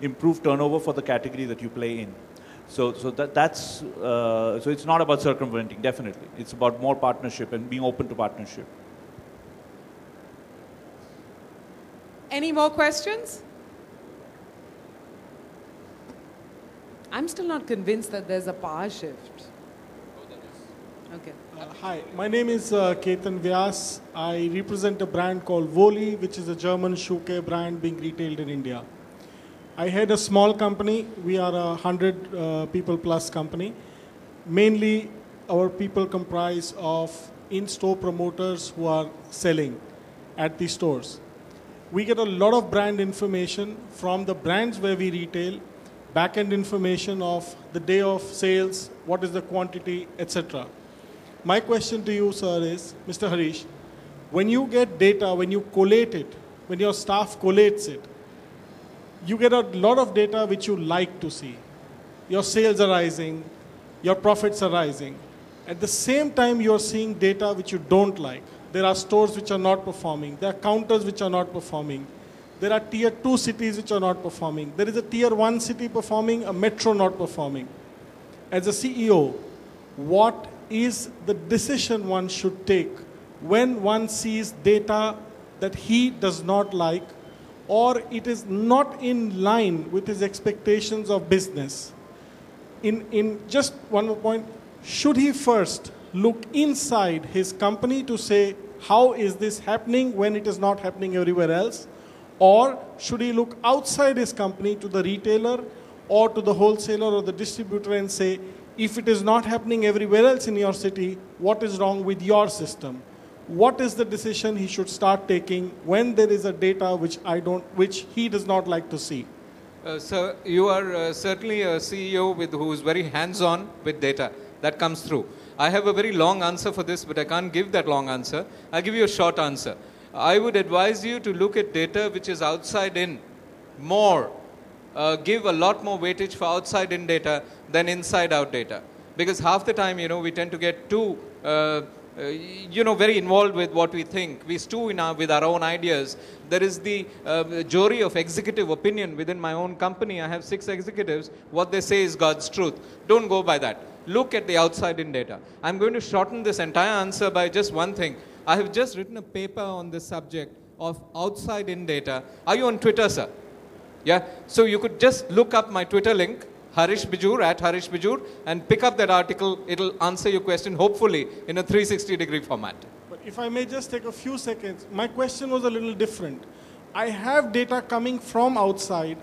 improve turnover for the category that you play in. So so it's not about circumventing, definitely. It's about more partnership and being open to partnership. Any more questions? I'm still not convinced that there's a power shift. Okay. Hi, my name is Ketan Vyas. I represent a brand called Voli, which is a German shoe care brand being retailed in India. I had a small company. We are a 100 people plus company. Mainly, our people comprise of in-store promoters who are selling at the stores. We get a lot of brand information from the brands where we retail, back-end information of the day of sales, what is the quantity, etc. My question to you, sir, is, Mr. Harish, when you get data, when you collate it, when your staff collates it, you get a lot of data which you like to see. Your sales are rising, your profits are rising. At the same time, you're seeing data which you don't like. There are stores which are not performing. There are counters which are not performing. There are tier 2 cities which are not performing. There is a tier 1 city performing, a metro not performing. As a CEO, what is the decision one should take when one sees data that he does not like, or it is not in line with his expectations of business? In just one more point, should he first look inside his company to say, how is this happening when it is not happening everywhere else? Or should he look outside his company to the retailer or to the wholesaler or the distributor and say, if it is not happening everywhere else in your city, what is wrong with your system? What is the decision he should start taking when there is a data which he does not like to see? Sir, you are certainly a CEO who is very hands-on with data. That comes through. I have a very long answer for this, but I can't give that long answer. I'll give you a short answer. I would advise you to look at data which is outside in more. Give a lot more weightage for outside in data than inside out data. Because half the time, we tend to get too, very involved with what we think. We stew with our own ideas. There is the jury of executive opinion within my own company. I have 6 executives. What they say is God's truth. Don't go by that. Look at the outside in data. I'm going to shorten this entire answer by just one thing. I have just written a paper on this subject of outside in data. Are you on Twitter, sir? Yeah. So you could just look up my Twitter link, Harish Bijur, @HarishBijur, and pick up that article. It'll answer your question, hopefully, in a 360-degree format. But if I may just take a few seconds, my question was a little different. I have data coming from outside.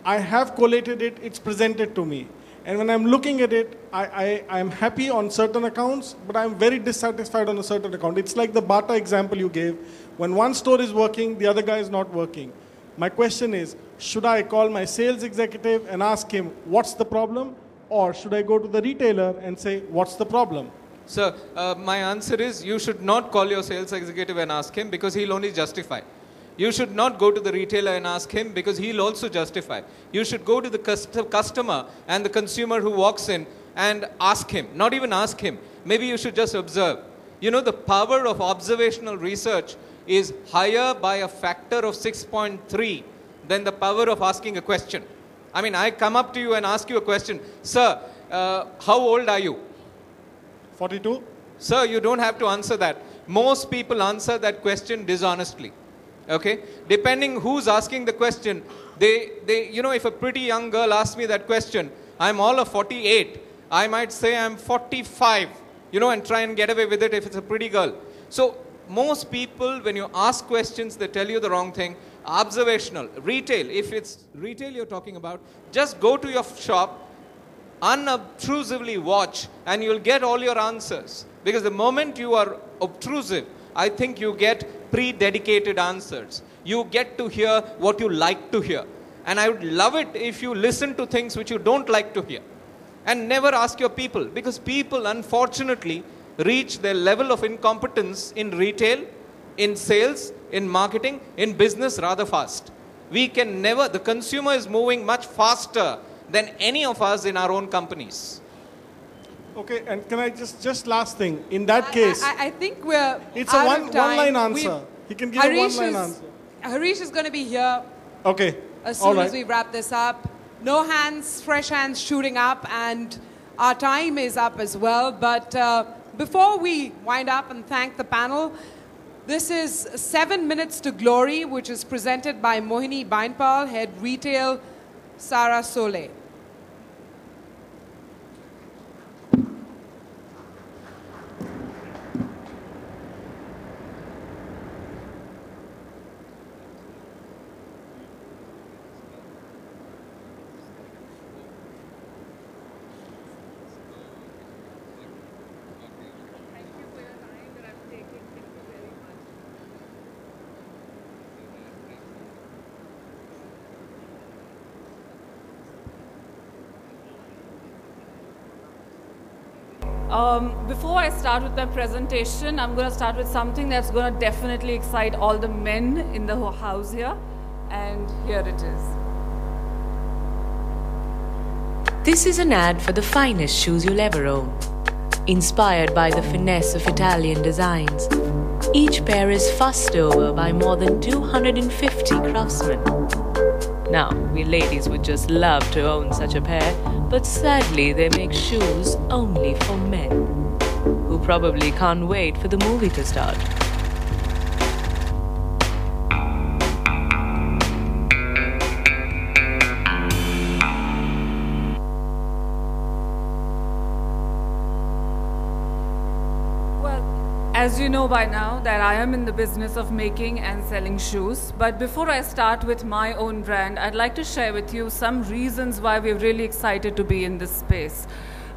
I have collated it. It's presented to me. And when I'm looking at it, I'm happy on certain accounts, but I'm very dissatisfied on a certain account. It's like the Bata example you gave. When one store is working, the other guy is not working. My question is, should I call my sales executive and ask him, what's the problem? Or should I go to the retailer and say, what's the problem? Sir, my answer is, you should not call your sales executive and ask him, because he'll only justify. You should not go to the retailer and ask him, because he'll also justify. You should go to the customer and the consumer who walks in and ask him. Not even ask him. Maybe you should just observe. The power of observational research is higher by a factor of 6.3 than the power of asking a question. I mean, I come up to you and ask you a question. Sir, how old are you? 42. Sir, you don't have to answer that. Most people answer that question dishonestly. Okay? Depending who's asking the question, if a pretty young girl asks me that question, I'm all of 48. I might say I'm 45, and try and get away with it if it's a pretty girl. So most people, when you ask questions, they tell you the wrong thing. Observational, retail, if it's retail you're talking about, just go to your shop, unobtrusively watch, and you'll get all your answers. Because the moment you are obtrusive, I think you get pre-dedicated answers. You get to hear what you like to hear. And I would love it if you listen to things which you don't like to hear. And never ask your people. Because people, unfortunately, reach their level of incompetence in retail, in sales, in marketing, in business rather fast. We can never, the consumer is moving much faster than any of us in our own companies. Okay, and can I just last thing, in that case, I think we're it's out a of time. one-line answer. He can give a one-line answer. Harish is going to be here. Okay, as soon as we wrap this up. No hands, fresh hands shooting up, and our time is up as well. But before we wind up and thank the panel, this is 7 Minutes to Glory, which is presented by Mohini Bainpal, Head Retail, Sara Sole. Before I start with my presentation, I'm going to start with something that's going to definitely excite all the men in the house here. And here it is. This is an ad for the finest shoes you'll ever own. Inspired by the finesse of Italian designs, each pair is fussed over by more than 250 craftsmen. Now, we ladies would just love to own such a pair, but sadly they make shoes only for men, who probably can't wait for the movie to start. As you know by now that I am in the business of making and selling shoes, but before I start with my own brand, I'd like to share with you some reasons why we're really excited to be in this space.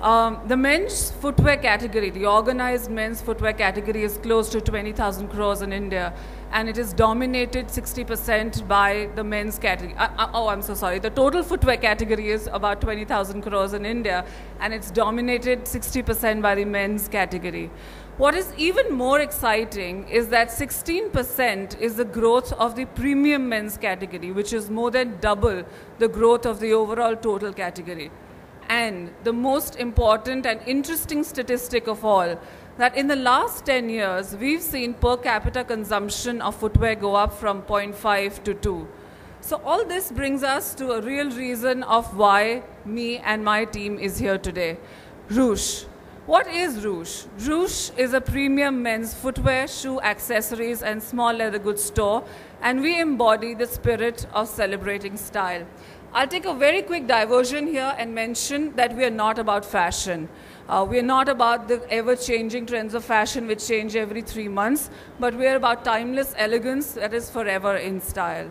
The men's footwear category, the organized men's footwear category, is close to 20,000 crores in India, and it is dominated 60% by the men's category. I'm so sorry. The total footwear category is about 20,000 crores in India, and it's dominated 60% by the men's category. What is even more exciting is that 16% is the growth of the premium men's category, which is more than double the growth of the overall total category. And the most important and interesting statistic of all, that in the last 10 years, we've seen per capita consumption of footwear go up from 0.5 to 2. So all this brings us to a real reason of why me and my team is here today. Roosh. What is Roosh? Roosh is a premium men's footwear, shoe, accessories, and small leather goods store, and we embody the spirit of celebrating style. I'll take a very quick diversion here and mention that we are not about fashion. We are not about the ever-changing trends of fashion which change every 3 months, but we are about timeless elegance that is forever in style.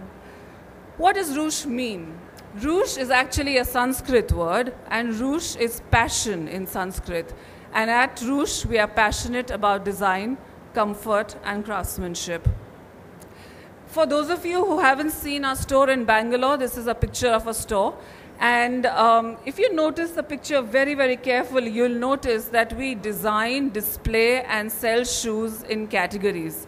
What does Roosh mean? Roosh is actually a Sanskrit word, and Roosh is passion in Sanskrit. And at Roosh, we are passionate about design, comfort, and craftsmanship. For those of you who haven't seen our store in Bangalore, this is a picture of a store. And if you notice the picture very, very carefully, you'll notice that we design, display, and sell shoes in categories,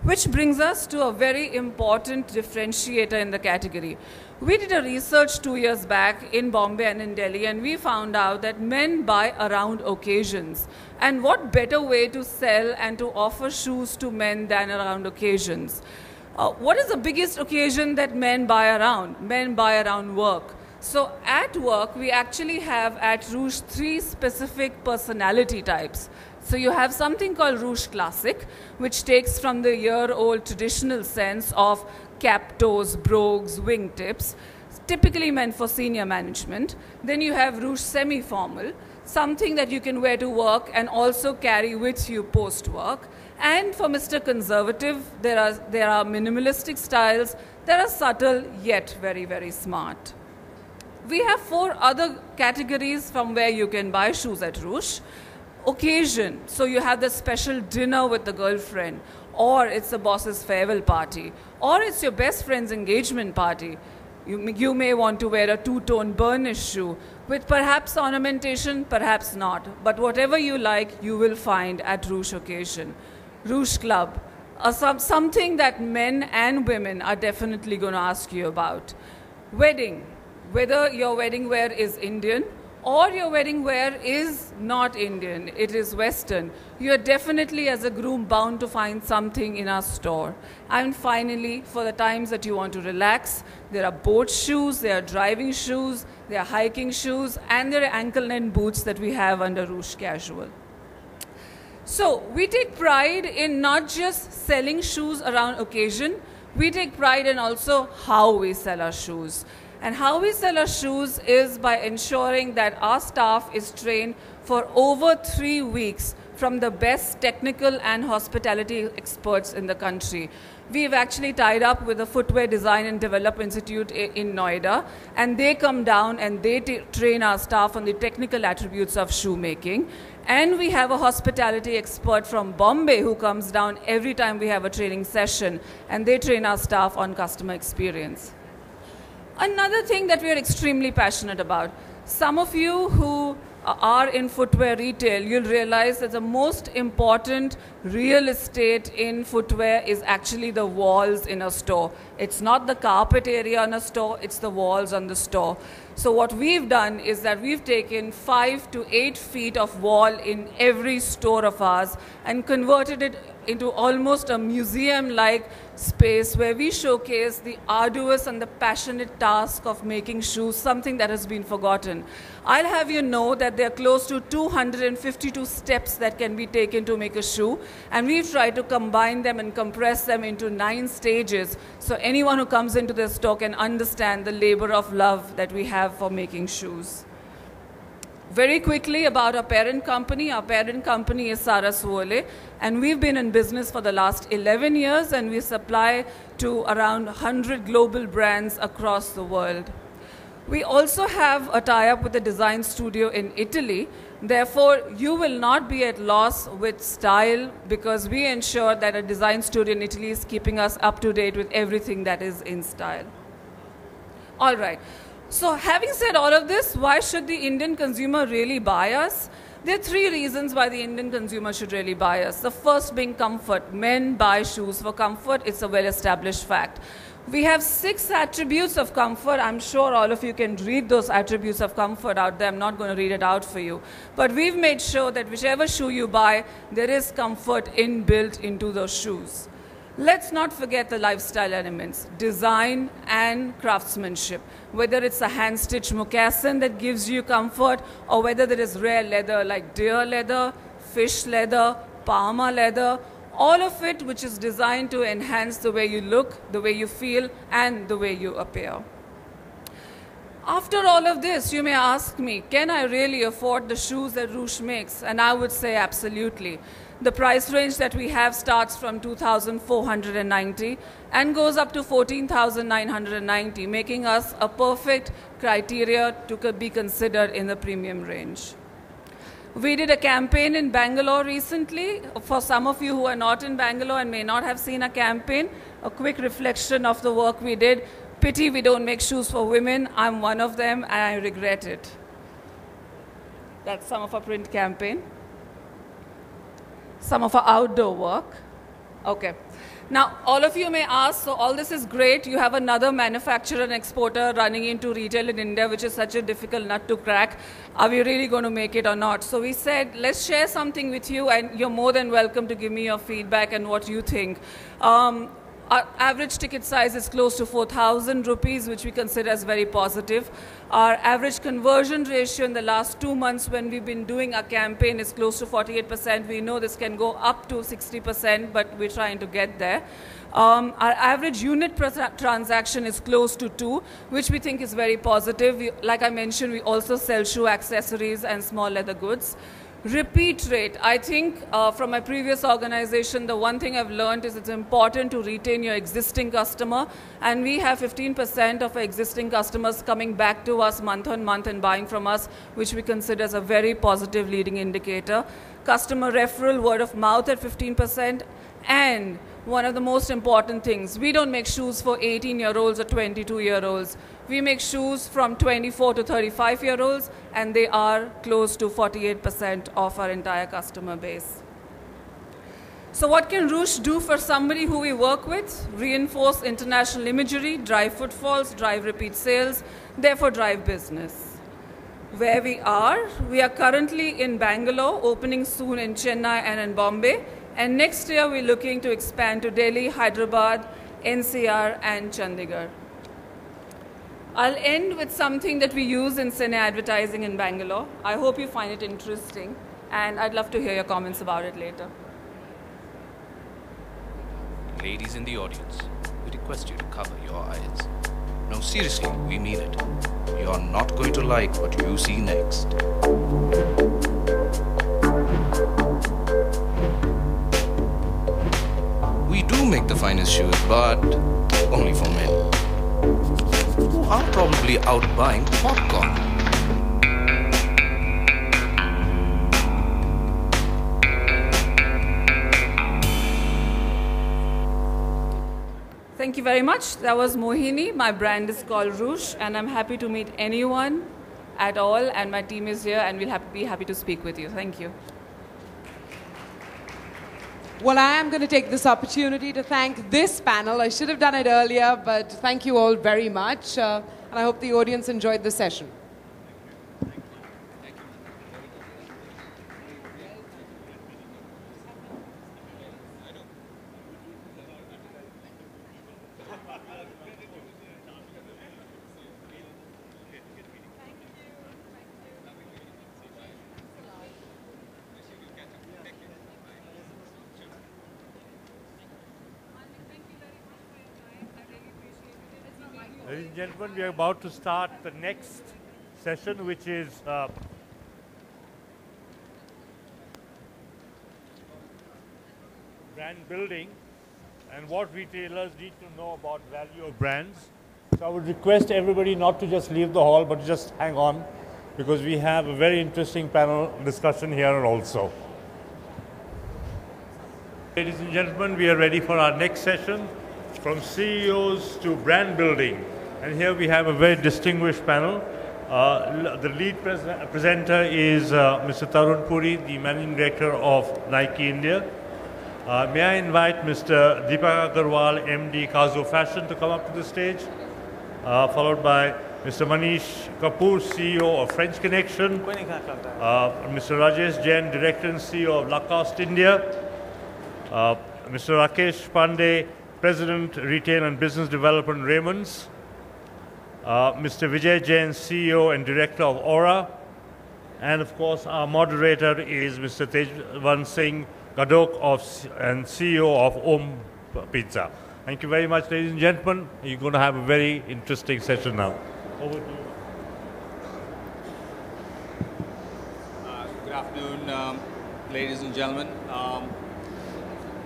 which brings us to a very important differentiator in the category. We did a research 2 years back in Bombay and in Delhi, and we found out that men buy around occasions. And what better way to sell and to offer shoes to men than around occasions? What is the biggest occasion that men buy around? Men buy around work. So at work, we actually have at Roosh 3 specific personality types. So you have something called Roosh Classic, which takes from the year-old traditional sense of cap toes, brogues, wingtips, typically meant for senior management. Then you have Roosh Semi-Formal, something that you can wear to work and also carry with you post-work. And for Mr. Conservative, there are minimalistic styles that are subtle yet very, very smart. We have 4 other categories from where you can buy shoes at Roosh. Occasion, so you have the special dinner with the girlfriend, or it's the boss's farewell party, or it's your best friend's engagement party. You may want to wear a 2-tone burnished shoe with perhaps ornamentation, perhaps not. But whatever you like, you will find at Roosh Occasion. Roosh Club, something that men and women are definitely going to ask you about. Wedding, whether your wedding wear is Indian or your wedding wear is not Indian, it is Western, you are definitely as a groom bound to find something in our store. And finally, for the times that you want to relax, there are boat shoes, there are driving shoes, there are hiking shoes, and there are ankle-length boots that we have under Rouge Casual. So we take pride in not just selling shoes around occasion, we take pride in also how we sell our shoes. And how we sell our shoes is by ensuring that our staff is trained for over 3 weeks from the best technical and hospitality experts in the country. We've actually tied up with the Footwear Design and Development Institute in Noida, and they come down and they train our staff on the technical attributes of shoemaking. And we have a hospitality expert from Bombay who comes down every time we have a training session, and they train our staff on customer experience. Another thing that we are extremely passionate about, some of you who are in footwear retail, you'll realize that the most important real estate in footwear is actually the walls in a store. It's not the carpet area in a store, it's the walls on the store. So what we've done is that we've taken 5 to 8 feet of wall in every store of ours and converted it into almost a museum-like space where we showcase the arduous and the passionate task of making shoes, something that has been forgotten. I'll have you know that there are close to 252 steps that can be taken to make a shoe, and we've tried to combine them and compress them into 9 stages so anyone who comes into the store can understand the labor of love that we have for making shoes. Very quickly about our parent company. Our parent company is Sarasvole, and we've been in business for the last 11 years, and we supply to around 100 global brands across the world. We also have a tie-up with a design studio in Italy. Therefore, you will not be at loss with style because we ensure that a design studio in Italy is keeping us up to date with everything that is in style. All right. So having said all of this, why should the Indian consumer really buy us? There are 3 reasons why the Indian consumer should really buy us. The first being comfort. Men buy shoes for comfort. It's a well-established fact. We have 6 attributes of comfort. I'm sure all of you can read those attributes of comfort out there. I'm not going to read it out for you. But we've made sure that whichever shoe you buy, there is comfort inbuilt into those shoes. Let's not forget the lifestyle elements, design and craftsmanship. Whether it's a hand-stitched moccasin that gives you comfort, or whether there is rare leather like deer leather, fish leather, Parma leather, all of it which is designed to enhance the way you look, the way you feel, and the way you appear. After all of this, you may ask me, can I really afford the shoes that Rouge makes? And I would say absolutely. The price range that we have starts from 2,490 and goes up to 14,990, making us a perfect criteria to be considered in the premium range. We did a campaign in Bangalore recently. For some of you who are not in Bangalore and may not have seen a campaign, a quick reflection of the work we did. Pity we don't make shoes for women. I'm one of them and I regret it. That's some of our print campaign. Some of our outdoor work. Okay. Now, all of you may ask, so all this is great. You have another manufacturer and exporter running into retail in India, which is such a difficult nut to crack. Are we really going to make it or not? So we said, let's share something with you, and you're more than welcome to give me your feedback and what you think. Our average ticket size is close to 4,000 rupees, which we consider as very positive. Our average conversion ratio in the last 2 months when we've been doing our campaign is close to 48%. We know this can go up to 60%, but we're trying to get there. Our average unit per transaction is close to 2, which we think is very positive. Like I mentioned, we also sell shoe accessories and small leather goods. Repeat rate. I think from my previous organization, the one thing I've learned is it's important to retain your existing customer, and we have 15% of our existing customers coming back to us month on month and buying from us, which we consider as a very positive leading indicator. Customer referral, word of mouth at 15%, and one of the most important things, we don't make shoes for 18-year-olds or 22-year-olds. We make shoes from 24 to 35-year-olds, and they are close to 48% of our entire customer base. So what can Rouge do for somebody who we work with? Reinforce international imagery, drive footfalls, drive repeat sales, therefore drive business. where we are. We are currently in Bangalore, opening soon in Chennai and in Bombay. And next year, we're looking to expand to Delhi, Hyderabad, NCR, and Chandigarh. I'll end with something that we use in cine advertising in Bangalore. I hope you find it interesting, and I'd love to hear your comments about it later. Ladies in the audience, we request you to cover your eyes. No, seriously, we mean it. You are not going to like what you see next. We do make the finest shoes, but only for men, who are probably out buying popcorn. Thank you very much. That was Mohini. My brand is called Rouge, and I'm happy to meet anyone at all, and my team is here, and we'll be happy to speak with you. Thank you. Well, I am going to take this opportunity to thank this panel. I should have done it earlier, but thank you all very much. And I hope the audience enjoyed the session. Ladies and gentlemen, we are about to start the next session, which is brand building and what retailers need to know about value of brands. So I would request everybody not to just leave the hall, but just hang on, because we have a very interesting panel discussion here also. Ladies and gentlemen, we are ready for our next session, from CEOs to brand building. And here we have a very distinguished panel. The lead presenter is Mr. Tarun Puri, the Managing Director of Nike India. May I invite Mr. Deepak Agarwal, MD Kazo Fashion, to come up to the stage, followed by Mr. Manish Kapoor, CEO of French Connection, Mr. Rajesh Jain, Director and CEO of Lacoste India, Mr. Rakesh Pandey, President, Retail and Business Development, Raymond's, Mr. Vijay Jain, CEO and Director of Aura, and of course our moderator is Mr. Tejwan Singh Gadok and CEO of Om Pizza. Thank you very much, ladies and gentlemen. You're going to have a very interesting session now. Over to you. Good afternoon, ladies and gentlemen.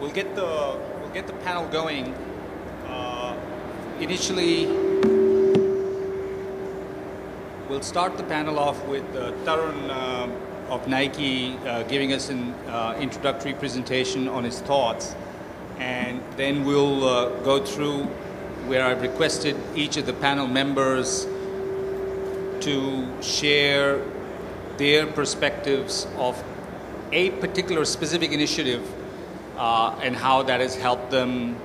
We'll get the panel going. Initially, we'll start the panel off with Tarun of Nike giving us an introductory presentation on his thoughts, and then we'll go through where I've requested each of the panel members to share their perspectives of a particular specific initiative and how that has helped them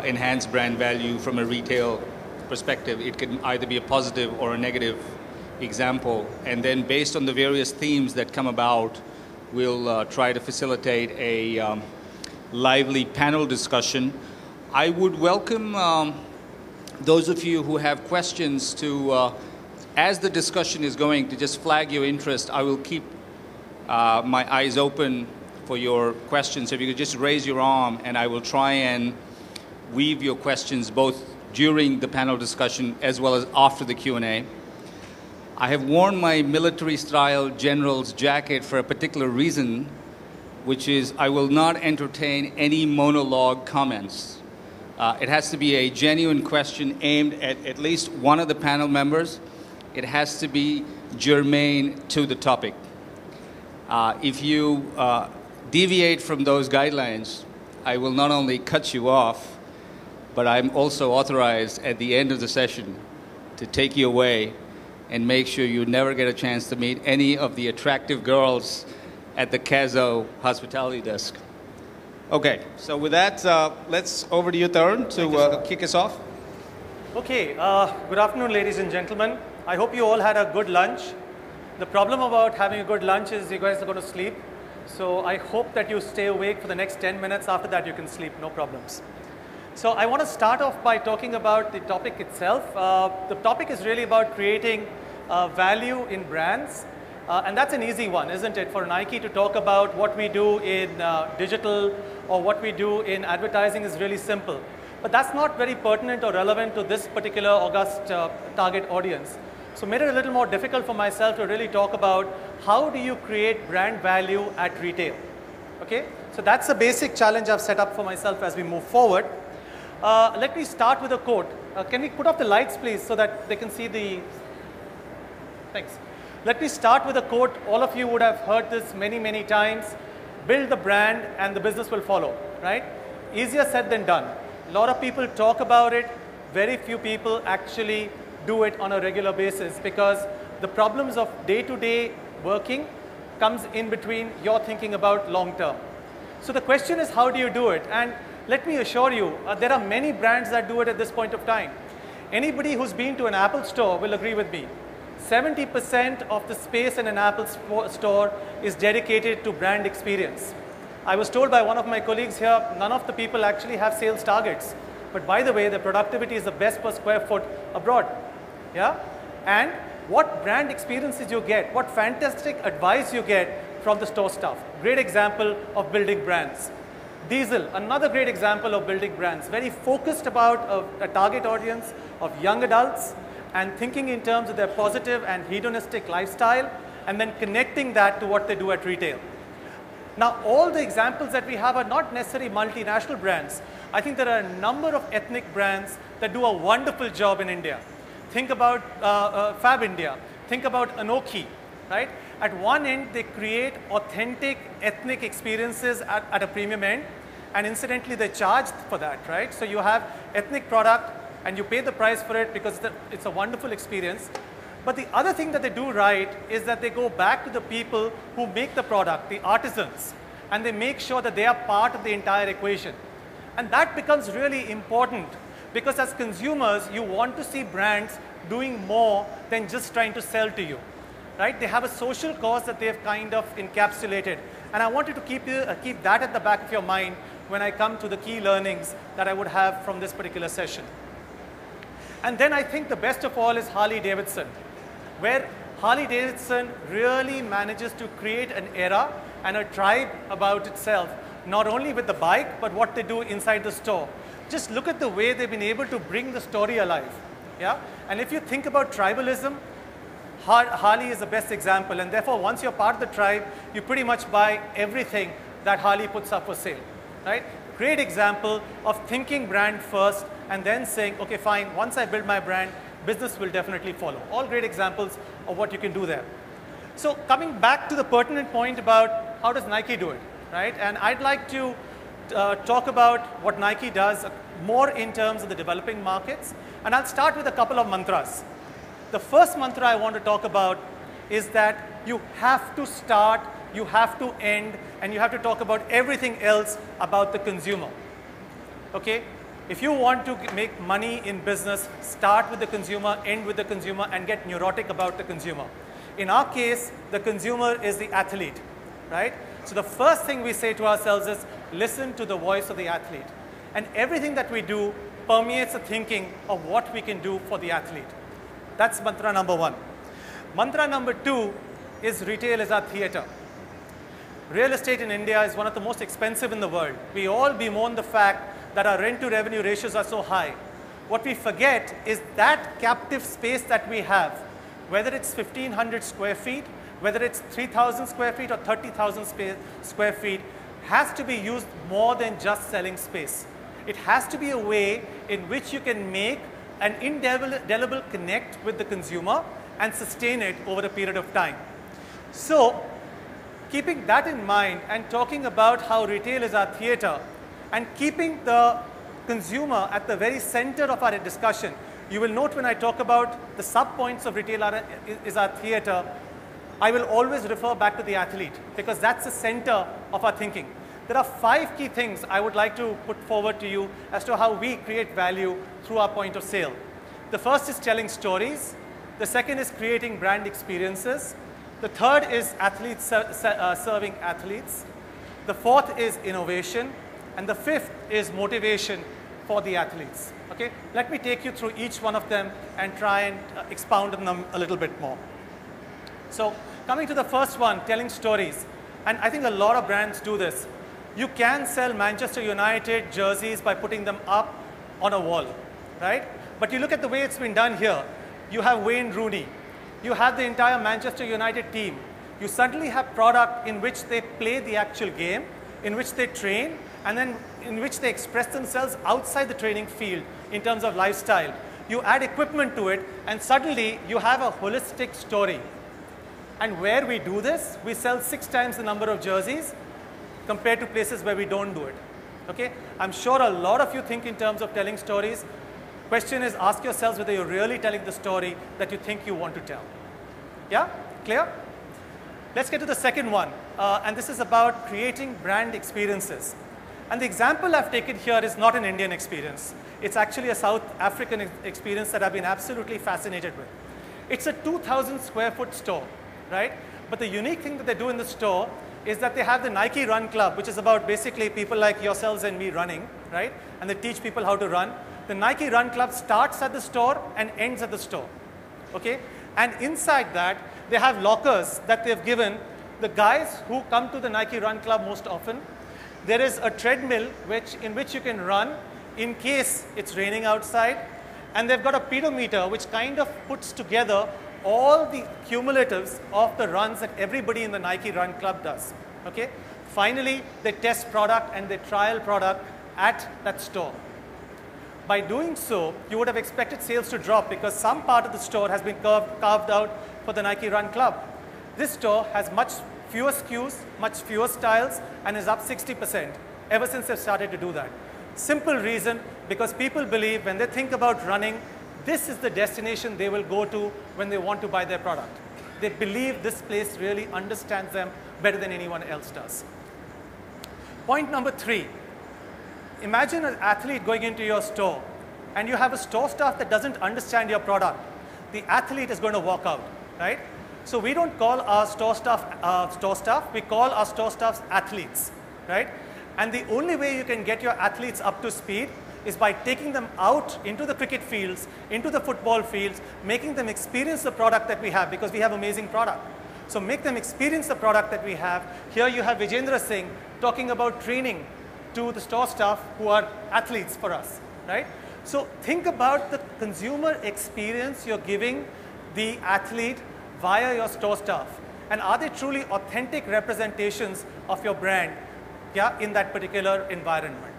enhance brand value from a retail perspective. It can either be a positive or a negative example. And then based on the various themes that come about, we'll try to facilitate a lively panel discussion. I would welcome those of you who have questions to, as the discussion is going, to just flag your interest. I will keep my eyes open for your questions. So if you could just raise your arm, and I will try and weave your questions both during the panel discussion as well as after the Q&A. I have worn my military-style general's jacket for a particular reason, which is I will not entertain any monologue comments. It has to be a genuine question aimed at least one of the panel members. It has to be germane to the topic. If you deviate from those guidelines, I will not only cut you off, but I'm also authorized at the end of the session to take you away and make sure you never get a chance to meet any of the attractive girls at the Kazo hospitality desk. Okay, so with that, let's over to you, Tarun, to kick us off. Okay, good afternoon, ladies and gentlemen. I hope you all had a good lunch. The problem about having a good lunch is you guys are going to sleep. So I hope that you stay awake for the next 10 minutes. After that, you can sleep, no problems. So I want to start off by talking about the topic itself. The topic is really about creating value in brands. And that's an easy one, isn't it? For Nike to talk about what we do in digital or what we do in advertising is really simple. But that's not very pertinent or relevant to this particular august target audience. So made it a little more difficult for myself to really talk about how do you create brand value at retail. Okay? So that's a basic challenge I've set up for myself as we move forward. Let me start with a quote. Can we put off the lights, please, so that they can see the... Thanks. Let me start with a quote. All of you would have heard this many, many times. Build the brand and the business will follow, right? Easier said than done. A lot of people talk about it. Very few people actually do it on a regular basis because the problems of day-to-day working comes in between your thinking about long-term. So the question is, how do you do it? And let me assure you, there are many brands that do it at this point of time. Anybody who's been to an Apple store will agree with me. 70% of the space in an Apple store is dedicated to brand experience. I was told by one of my colleagues here, none of the people actually have sales targets. But by the way, the productivity is the best per square foot abroad. Yeah? And what brand experiences you get, what fantastic advice you get from the store staff. Great example of building brands. Diesel, another great example of building brands. Very focused about a target audience of young adults and thinking in terms of their positive and hedonistic lifestyle and then connecting that to what they do at retail. Now, all the examples that we have are not necessarily multinational brands. I think there are a number of ethnic brands that do a wonderful job in India. Think about Fab India. Think about Anoki, right? At one end, they create authentic ethnic experiences at a premium end. And incidentally, they charge for that, right? So you have ethnic product and you pay the price for it because it's a wonderful experience. But the other thing that they do right is that they go back to the people who make the product, the artisans, and they make sure that they are part of the entire equation. And that becomes really important because as consumers, you want to see brands doing more than just trying to sell to you, right? They have a social cause that they have kind of encapsulated. And I want you to keep that at the back of your mind when I come to the key learnings that I would have from this particular session. And then I think the best of all is Harley-Davidson, where Harley-Davidson really manages to create an era and a tribe about itself, not only with the bike, but what they do inside the store. Just look at the way they've been able to bring the story alive. Yeah? And if you think about tribalism, Harley is the best example. And therefore, once you're part of the tribe, you pretty much buy everything that Harley puts up for sale. Right? Great example of thinking brand first and then saying, okay, fine, once I build my brand, business will definitely follow. All great examples of what you can do there. So coming back to the pertinent point about how does Nike do it, right? And I'd like to talk about what Nike does more in terms of the developing markets. And I'll start with a couple of mantras. The first mantra I want to talk about is that you have to start, you have to end, and you have to talk about everything else about the consumer. Okay? If you want to make money in business, start with the consumer, end with the consumer, and get neurotic about the consumer. In our case, the consumer is the athlete, right? So the first thing we say to ourselves is, listen to the voice of the athlete. And everything that we do permeates the thinking of what we can do for the athlete. That's mantra number one. Mantra number two is retail is our theater. Real estate in India is one of the most expensive in the world. We all bemoan the fact that our rent to revenue ratios are so high. What we forget is that captive space that we have, whether it's 1,500 square feet, whether it's 3,000 square feet or 30,000 square feet, has to be used more than just selling space. It has to be a way in which you can make an indelible connect with the consumer and sustain it over a period of time. So, keeping that in mind and talking about how retail is our theater and keeping the consumer at the very center of our discussion, you will note when I talk about the sub-points of retail is our theater, I will always refer back to the athlete because that's the center of our thinking. There are 5 key things I would like to put forward to you as to how we create value through our point of sale. The first is telling stories. The second is creating brand experiences. The third is athletes serving athletes. The fourth is innovation. And the fifth is motivation for the athletes. Okay? Let me take you through each one of them and try and expound on them a little bit more. So coming to the first one, telling stories. And I think a lot of brands do this. You can sell Manchester United jerseys by putting them up on a wall, right? But you look at the way it's been done here. You have Wayne Rooney. You have the entire Manchester United team. You suddenly have product in which they play the actual game, in which they train, and then in which they express themselves outside the training field in terms of lifestyle. You add equipment to it, and suddenly you have a holistic story. And where we do this, we sell 6 times the number of jerseys compared to places where we don't do it. Okay? I'm sure a lot of you think in terms of telling stories. Question is, ask yourselves whether you're really telling the story that you think you want to tell. Yeah? Clear? Let's get to the second one. And this is about creating brand experiences. And the example I've taken here is not an Indian experience. It's actually a South African experience that I've been absolutely fascinated with. It's a 2,000 square foot store, right? But the unique thing that they do in the store is that they have the Nike Run Club, which is about basically people like yourselves and me running, right? And they teach people how to run. The Nike Run Club starts at the store and ends at the store, okay? And inside that, they have lockers that they've given the guys who come to the Nike Run Club most often. There is a treadmill in which you can run in case it's raining outside. And they've got a pedometer which kind of puts together all the cumulatives of the runs that everybody in the Nike Run Club does. Okay? Finally, they test product and they trial product at that store. By doing so, you would have expected sales to drop because some part of the store has been carved out for the Nike Run Club. This store has much fewer SKUs, much fewer styles, and is up 60% ever since they've started to do that. Simple reason, because people believe when they think about running, this is the destination they will go to when they want to buy their product. They believe this place really understands them better than anyone else does. Point number 3. Imagine an athlete going into your store and you have a store staff that doesn't understand your product. The athlete is going to walk out, right? So we don't call our store staff, we call our store staffs athletes, right? And the only way you can get your athletes up to speed is by taking them out into the cricket fields, into the football fields, making them experience the product that we have because we have amazing product. So make them experience the product that we have. Here you have Vijendra Singh talking about training to the store staff who are athletes for us, right? So think about the consumer experience you're giving the athlete via your store staff. And are they truly authentic representations of your brand, yeah, in that particular environment?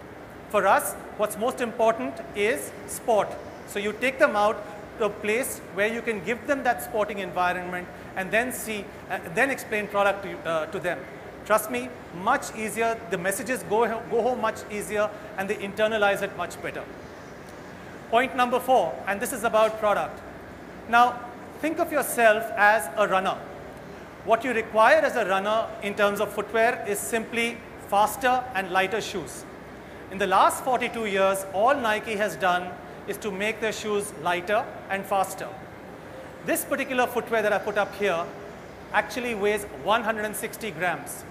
For us, what's most important is sport. So you take them out to a place where you can give them that sporting environment and then then explain product to them. Trust me, much easier. The messages go home much easier and they internalize it much better. Point number 4, and this is about product. Now, think of yourself as a runner. What you require as a runner in terms of footwear is simply faster and lighter shoes. In the last 42 years, all Nike has done is to make their shoes lighter and faster. This particular footwear that I put up here actually weighs 160 grams.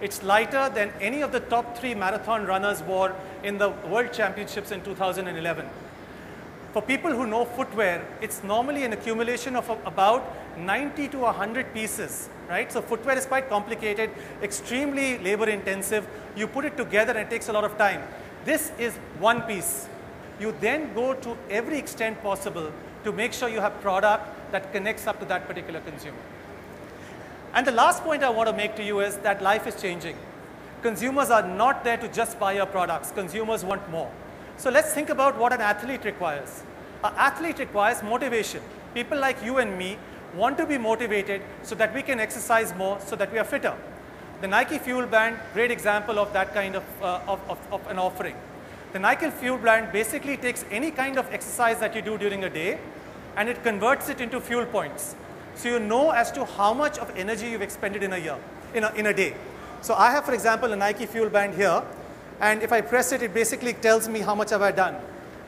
It's lighter than any of the top 3 marathon runners wore in the World Championships in 2011. For people who know footwear, it's normally an accumulation of about 90 to 100 pieces, right? So footwear is quite complicated, extremely labor intensive. You put it together and it takes a lot of time. This is one piece. You then go to every extent possible to make sure you have product that connects up to that particular consumer. And the last point I want to make to you is that life is changing. Consumers are not there to just buy your products. Consumers want more. So let's think about what an athlete requires. An athlete requires motivation. People like you and me want to be motivated so that we can exercise more, so that we are fitter. The Nike Fuel Band, great example of that kind of an offering. The Nike Fuel Band basically takes any kind of exercise that you do during a day and it converts it into fuel points. So you know as to how much of energy you've expended in a day. So I have, for example, a Nike Fuel Band here, and if I press it, it basically tells me how much have I done.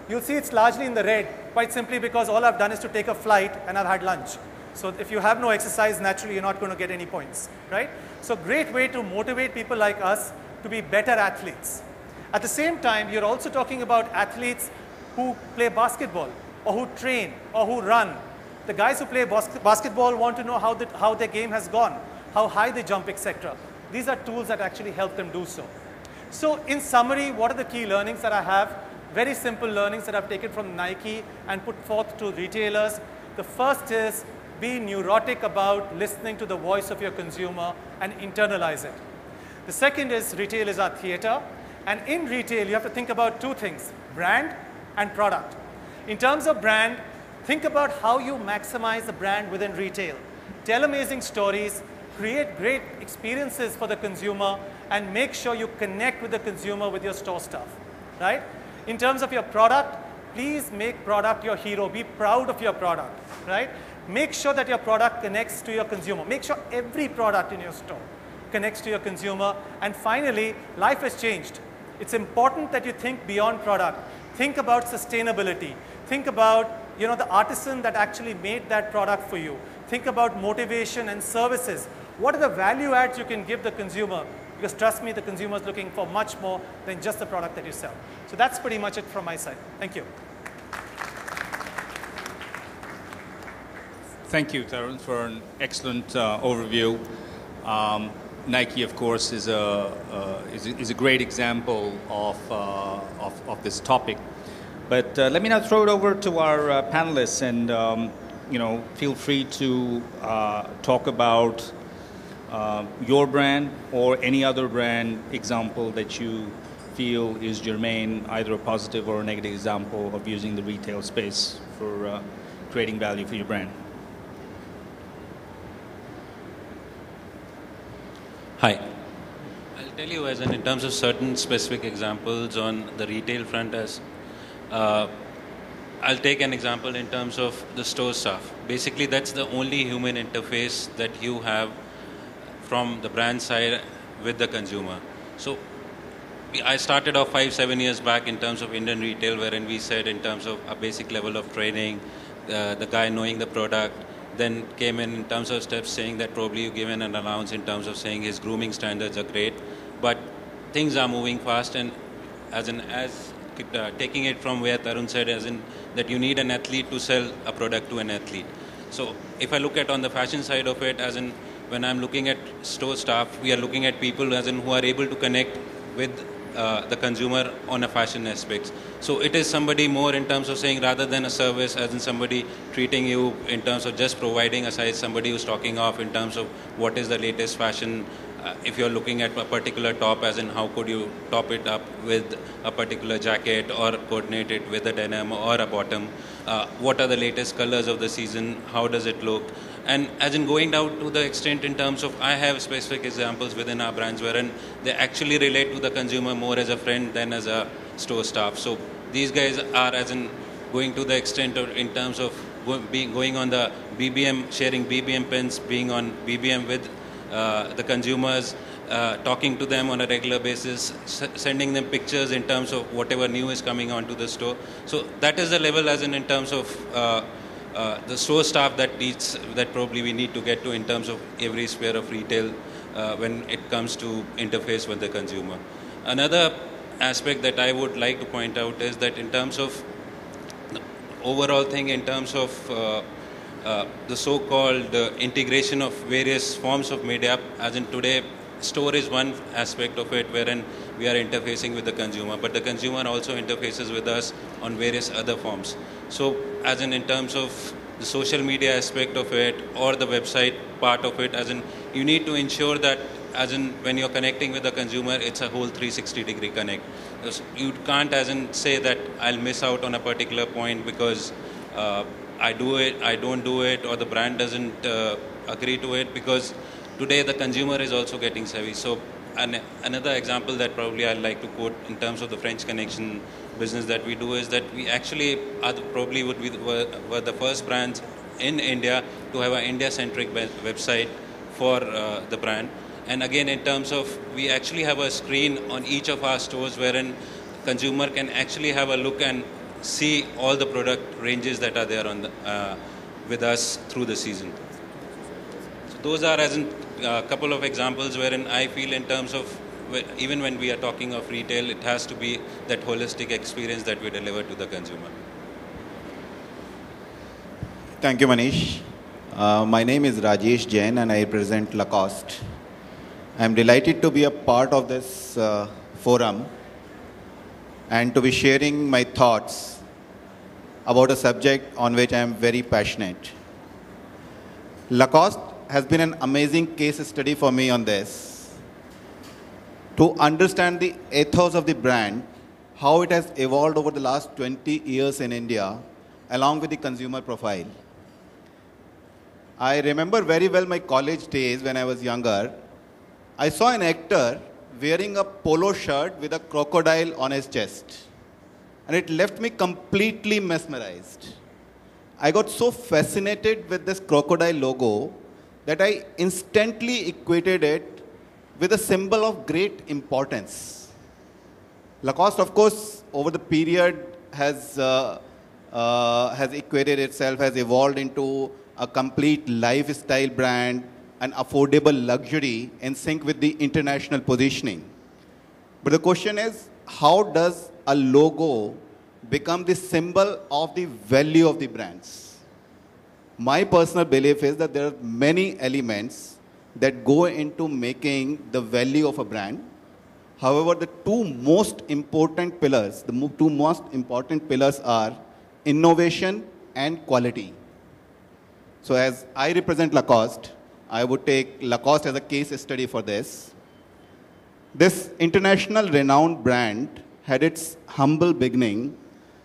You'll see it's largely in the red, quite simply because all I've done is to take a flight and I've had lunch. So if you have no exercise, naturally you're not going to get any points, right? So great way to motivate people like us to be better athletes. At the same time, you're also talking about athletes who play basketball or who train or who run. The guys who play basketball want to know how their game has gone, how high they jump, etc. These are tools that actually help them do so. So in summary, what are the key learnings that I have? Very simple learnings that I've taken from Nike and put forth to retailers. The first is be neurotic about listening to the voice of your consumer and internalize it. The second is retail is our theater. And in retail, you have to think about two things, brand and product. In terms of brand, think about how you maximize the brand within retail. Tell amazing stories, create great experiences for the consumer, and make sure you connect with the consumer with your store stuff, right? In terms of your product, please make product your hero. Be proud of your product, right? Make sure that your product connects to your consumer. Make sure every product in your store connects to your consumer. And finally, life has changed. It's important that you think beyond product. Think about sustainability. Think about, you know, the artisan that actually made that product for you. Think about motivation and services. What are the value adds you can give the consumer? Because trust me, the consumer is looking for much more than just the product that you sell. So that's pretty much it from my side. Thank you. Thank you, Tarun, for an excellent overview. Nike, of course, is a great example of this topic. But let me now throw it over to our panelists, and feel free to talk about your brand or any other brand example that you feel is germane, either a positive or a negative example of using the retail space for creating value for your brand. Hi. I'll tell you as in terms of certain specific examples on the retail front as I'll take an example in terms of the store staff. Basically, that's the only human interface that you have from the brand side with the consumer. So I started off 5-7 years back in terms of Indian retail, wherein we said in terms of a basic level of training, the guy knowing the product, then came in terms of steps saying that probably you given an allowance in terms of saying his grooming standards are great, but things are moving fast, and taking it from where Tarun said, as in that you need an athlete to sell a product to an athlete. So if I look at on the fashion side of it, as in when I'm looking at store staff, we are looking at people as in who are able to connect with the consumer on a fashion aspects. So it is somebody more in terms of saying rather than a service, as in somebody treating you in terms of just providing a size, somebody who's talking off in terms of what is the latest fashion. If you're looking at a particular top, as in how could you top it up with a particular jacket or coordinate it with a denim or a bottom. What are the latest colors of the season? How does it look? And as in going down to the extent in terms of, I have specific examples within our brands wherein they actually relate to the consumer more as a friend than as a store staff. So these guys are as in going to the extent of, in terms of going on the BBM, sharing BBM pins, being on BBM with the consumers, talking to them on a regular basis, sending them pictures in terms of whatever new is coming onto the store. So that is the level as in terms of the store staff that probably we need to get to in terms of every sphere of retail when it comes to interface with the consumer. Another aspect that I would like to point out is that in terms of the overall thing, in terms of the so-called integration of various forms of media, as in today, store is one aspect of it wherein we are interfacing with the consumer, but the consumer also interfaces with us on various other forms. So as in terms of the social media aspect of it or the website part of it, as in you need to ensure that as in when you're connecting with the consumer, it's a whole 360-degree connect. You can't as in say that I'll miss out on a particular point because I do it, I don't do it, or the brand doesn't agree to it, because today the consumer is also getting savvy. So another example that probably I'd like to quote in terms of the French Connection business that we do is that we actually were the first brands in India to have an India-centric website for the brand. And again, in terms of, we actually have a screen on each of our stores wherein consumer can actually have a look and see all the product ranges that are there on the with us through the season. So those are as in a couple of examples wherein I feel in terms of even when we are talking of retail, it has to be that holistic experience that we deliver to the consumer. Thank you, Manish. My name is Rajesh Jain and I represent Lacoste. I am delighted to be a part of this forum and to be sharing my thoughts about a subject on which I am very passionate. Lacoste has been an amazing case study for me on this. To understand the ethos of the brand, how it has evolved over the last 20 years in India, along with the consumer profile. I remember very well my college days when I was younger. I saw an actor wearing a polo shirt with a crocodile on his chest. And it left me completely mesmerized. I got so fascinated with this crocodile logo that I instantly equated it with a symbol of great importance. Lacoste, of course, over the period has equated itself, has evolved into a complete lifestyle brand, an affordable luxury in sync with the international positioning. But the question is, how does a logo become the symbol of the value of the brands? My personal belief is that there are many elements that go into making the value of a brand. However, the two most important pillars are innovation and quality. So as I represent Lacoste, I would take Lacoste as a case study for this. This international renowned brand had its humble beginning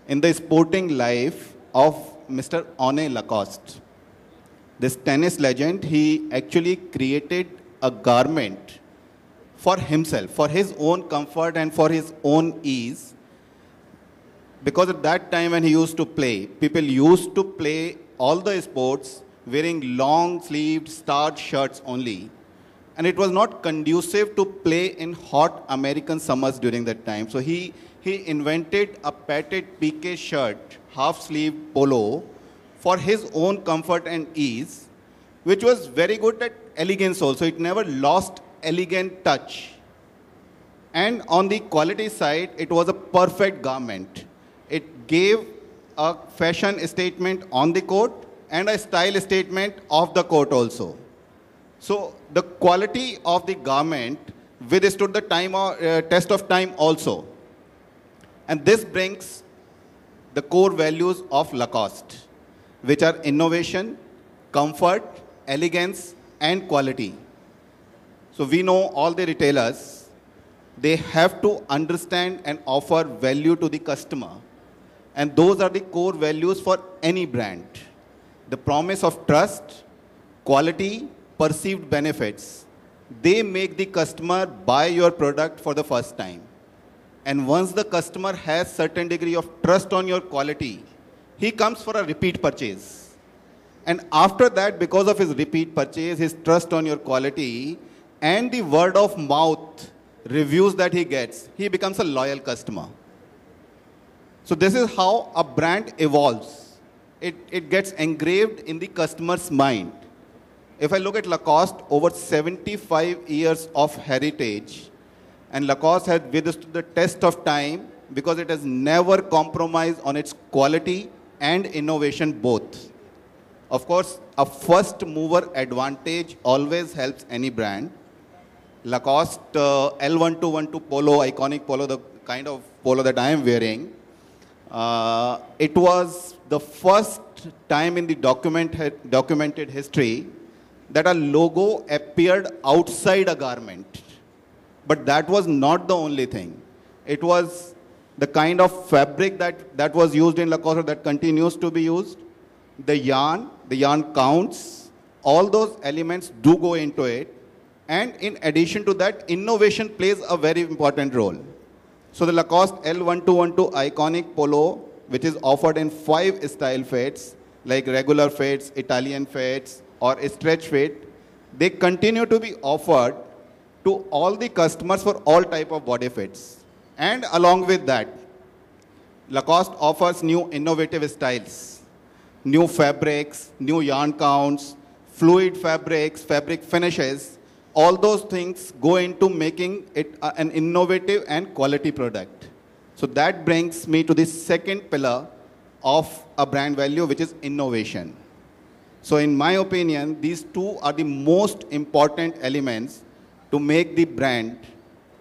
in the sporting life of Mr. René Lacoste. This tennis legend, he actually created a garment for himself, for his own comfort and for his own ease. Because at that time when he used to play, people used to play all the sports wearing long-sleeved starched shirts only. And it was not conducive to play in hot American summers during that time. So he invented a padded piqué shirt, half-sleeved polo, for his own comfort and ease, which was very good at elegance also. It never lost elegant touch. And on the quality side, it was a perfect garment. It gave a fashion statement on the coat and a style statement of the coat also. So the quality of the garment withstood the test of time also. And this brings the core values of Lacoste, which are innovation, comfort, elegance, and quality. So we know all the retailers, they have to understand and offer value to the customer. And those are the core values for any brand. The promise of trust, quality, perceived benefits, they make the customer buy your product for the first time. And once the customer has certain degree of trust on your quality, he comes for a repeat purchase. And after that, because of his repeat purchase, his trust on your quality, and the word of mouth reviews that he gets, he becomes a loyal customer. So this is how a brand evolves. It gets engraved in the customer's mind. If I look at Lacoste, over 75 years of heritage, and Lacoste has withstood the test of time because it has never compromised on its quality and innovation both. Of course, a first mover advantage always helps any brand. Lacoste L1212 polo, iconic polo, the kind of polo that I am wearing, it was the first time in the documented history that a logo appeared outside a garment. But that was not the only thing. It was the kind of fabric that was used in Lacoste that continues to be used. The yarn counts, all those elements do go into it. And in addition to that, innovation plays a very important role. So the Lacoste L1212 iconic polo, which is offered in 5 style fits, like regular fits, Italian fits, or stretch fit, they continue to be offered to all the customers for all type of body fits. And along with that, Lacoste offers new innovative styles. new fabrics, new yarn counts, fluid fabrics, fabric finishes, all those things go into making it an innovative and quality product. So that brings me to the second pillar of a brand value, which is innovation. So in my opinion, these two are the most important elements to make the brand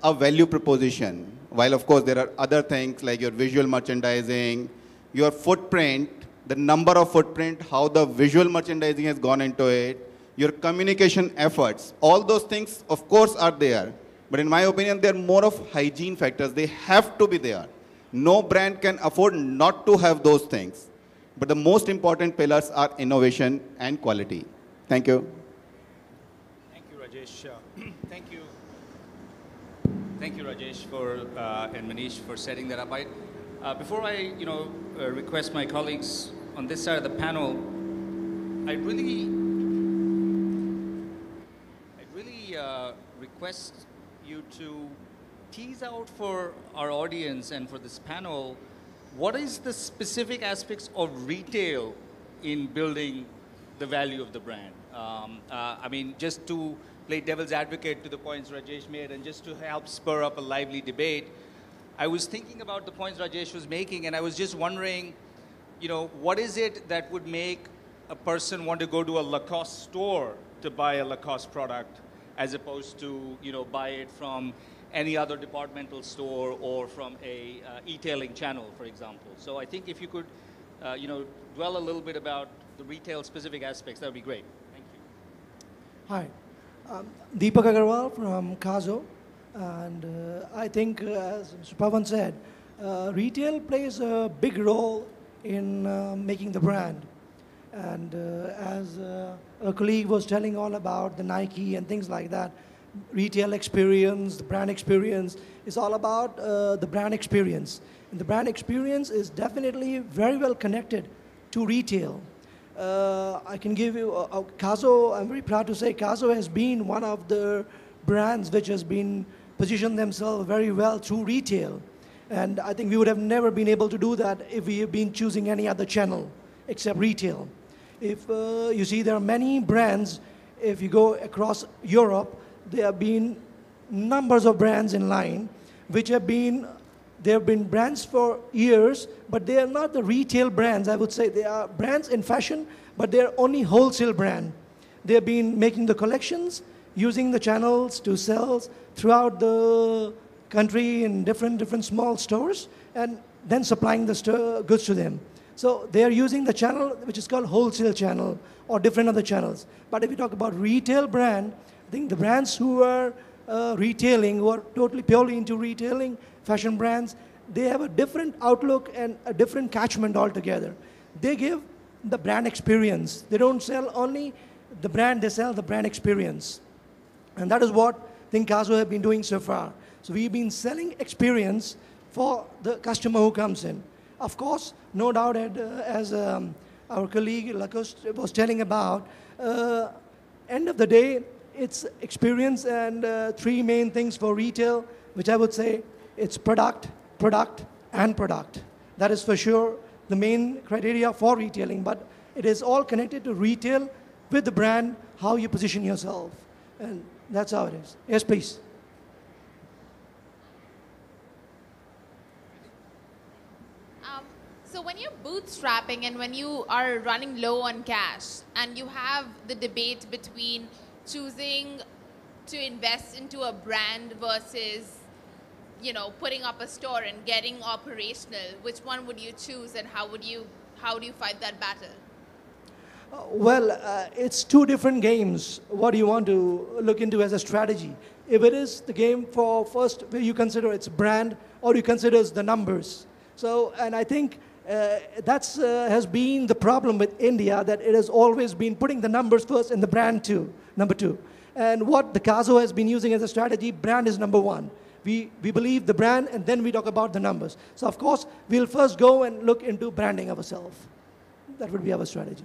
a value proposition. While of course there are other things like your visual merchandising, your footprint, the number of footprint, how the visual merchandising has gone into it, your communication efforts, all those things of course are there. But in my opinion, they're more of hygiene factors. They have to be there. No brand can afford not to have those things. But the most important pillars are innovation and quality. Thank you. Thank you, Rajesh. Thank you, Rajesh, and Manish for setting that up. Before I, request my colleagues on this side of the panel, I'd really request you to tease out for our audience and for this panel, what is the specific aspects of retail in building the value of the brand? I mean, just to play devil's advocate to the points Rajesh made and just to help spur up a lively debate, I was thinking about the points Rajesh was making, and I was just wondering, what is it that would make a person want to go to a Lacoste store to buy a Lacoste product as opposed to, buy it from any other departmental store or from a e-tailing channel, for example. So I think if you could, dwell a little bit about the retail specific aspects, that would be great. Thank you. Hi, Deepak Agarwal from Kazo. And I think, as Mr. Pavan said, retail plays a big role in making the brand. And as a colleague was telling all about the Nike and things like that, retail experience, the brand experience is all about the brand experience. And the brand experience is definitely very well connected to retail. I can give you, Kazo, I'm very proud to say Kazo has been one of the brands which has been positioned themselves very well through retail. And I think we would have never been able to do that if we had been choosing any other channel except retail. If you see, there are many brands, if you go across Europe, there have been numbers of brands in line, which have been, there have been brands for years, but they are not the retail brands, I would say. They are brands in fashion, but they are only wholesale brand. They have been making the collections, using the channels to sell throughout the country in different small stores, and then supplying the goods to them. So they are using the channel which is called wholesale channel or different other channels. But if you talk about retail brand, I think the brands who are retailing, who are totally purely into retailing, fashion brands, they have a different outlook and a different catchment altogether. They give the brand experience. They don't sell only the brand, they sell the brand experience. And that is what I think Kazo have been doing so far. So we've been selling experience for the customer who comes in. Of course, no doubt, as our colleague Lacoste was telling about, end of the day, it's experience and three main things for retail, which I would say it's product, product, and product. That is for sure the main criteria for retailing, but it is all connected to retail with the brand, how you position yourself. And that's how it is. Yes, please. So when you're bootstrapping and when you are running low on cash and you have the debate between choosing to invest into a brand versus, putting up a store and getting operational, which one would you choose and how do you fight that battle? It's two different games. What do you want to look into as a strategy? If it is the game for first, where you consider it's brand or you consider it's the numbers. So, and I think that's has been the problem with India, that it has always been putting the numbers first and the brand number two. And what the Kazo has been using as a strategy, brand is number one. We believe the brand and then we talk about the numbers. So of course, we'll first go and look into branding ourselves. That would be our strategy.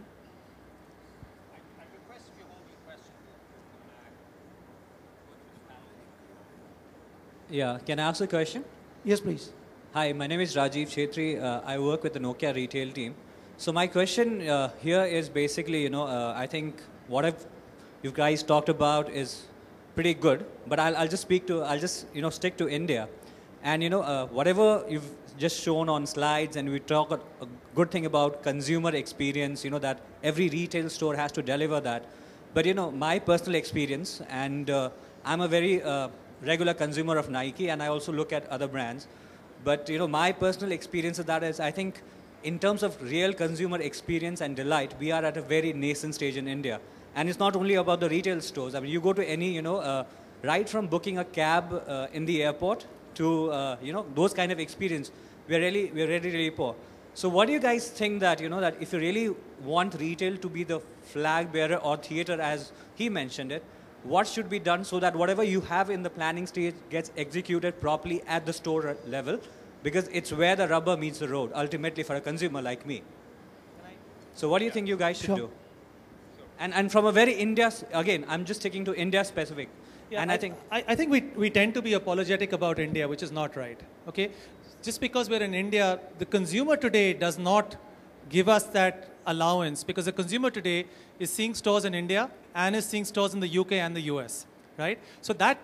Yeah, can I ask a question? Yes, please. Hi, my name is Rajiv Chetri. I work with the Nokia retail team. So my question here is basically, I think what you guys talked about is pretty good, but I'll just stick to India. And, whatever you've just shown on slides, and we talk a good thing about consumer experience, that every retail store has to deliver that. But, my personal experience, and I'm a very regular consumer of Nike, and I also look at other brands. But, my personal experience of that is, I think, in terms of real consumer experience and delight, we are at a very nascent stage in India. And it's not only about the retail stores. I mean, you go to any, right from booking a cab in the airport to, those kind of experience, we're really poor. So what do you guys think that, that if you really want retail to be the flag bearer or theater as he mentioned it, what should be done so that whatever you have in the planning stage gets executed properly at the store level? Because it's where the rubber meets the road, ultimately for a consumer like me. So what do you think you guys should do? And from a very India, again, I'm just sticking to India specific. Yeah, and I think we tend to be apologetic about India, which is not right. Okay, just because we're in India, the consumer today does not give us that allowance, because the consumer today is seeing stores in India and is seeing stores in the UK and the US, right? So that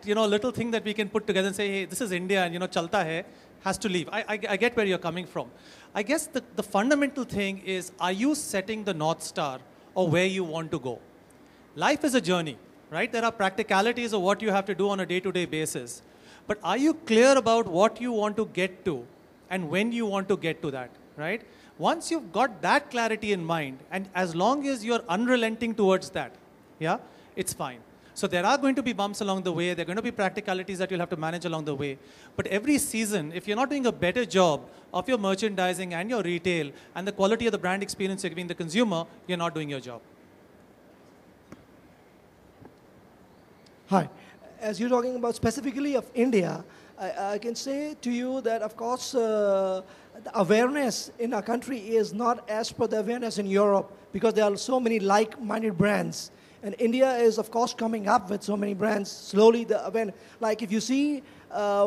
little thing that we can put together and say, hey, this is India and chalta hai, has to leave. I get where you're coming from. I guess the fundamental thing is, are you setting the North Star or where you want to go? Life is a journey, right? There are practicalities of what you have to do on a day-to-day basis. But are you clear about what you want to get to and when you want to get to that, right? Once you've got that clarity in mind, and as long as you're unrelenting towards that, yeah, it's fine. So there are going to be bumps along the way. There are going to be practicalities that you'll have to manage along the way. But every season, if you're not doing a better job of your merchandising and your retail and the quality of the brand experience you're giving the consumer, you're not doing your job. Hi. As you're talking about specifically of India, I can say to you that, of course, the awareness in our country is not as per the awareness in Europe, because there are so many like-minded brands. And India is, of course, coming up with so many brands. Slowly, like if you see,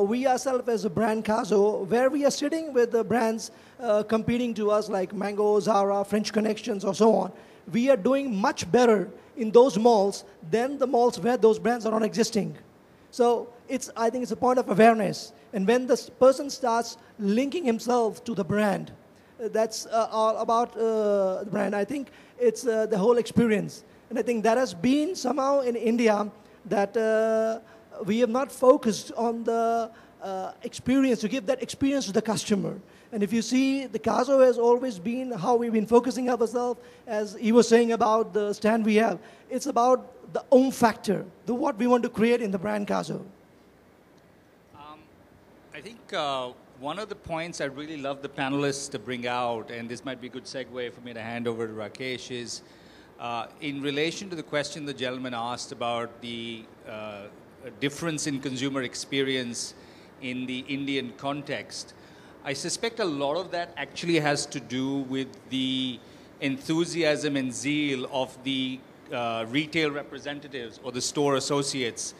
we ourselves as a brand Kazo, where we are sitting with the brands competing to us like Mango, Zara, French Connections, or so on, we are doing much better in those malls than the malls where those brands are not existing. So I think it's a point of awareness. And when the person starts linking himself to the brand, that's all about the brand. I think it's the whole experience. And I think that has been somehow in India that we have not focused on the experience, to give that experience to the customer. And if you see, the Kazo has always been how we've been focusing ourselves, as he was saying about the stand we have. It's about the factor, what we want to create in the brand Kazo. I think one of the points I'd really love the panelists to bring out, and this might be a good segue for me to hand over to Rakesh, is in relation to the question the gentleman asked about the difference in consumer experience in the Indian context. I suspect a lot of that actually has to do with the enthusiasm and zeal of the retail representatives or the store associates,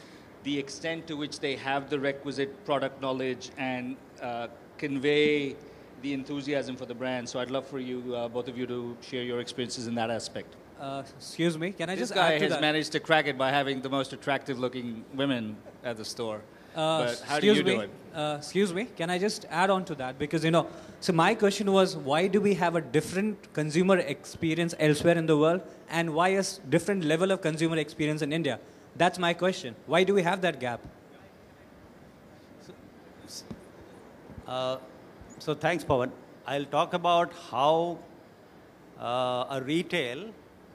the extent to which they have the requisite product knowledge and convey the enthusiasm for the brand. So I'd love for you, both of you, to share your experiences in that aspect. Excuse me, can I just add to that? This guy has that? managed to crack it by having the most attractive looking women at the store. But how do you do it? Excuse me, can I just add on to that? Because, so my question was, why do we have a different consumer experience elsewhere in the world, and why a different level of consumer experience in India? That's my question. Why do we have that gap? So thanks, Pawan. I'll talk about how a retail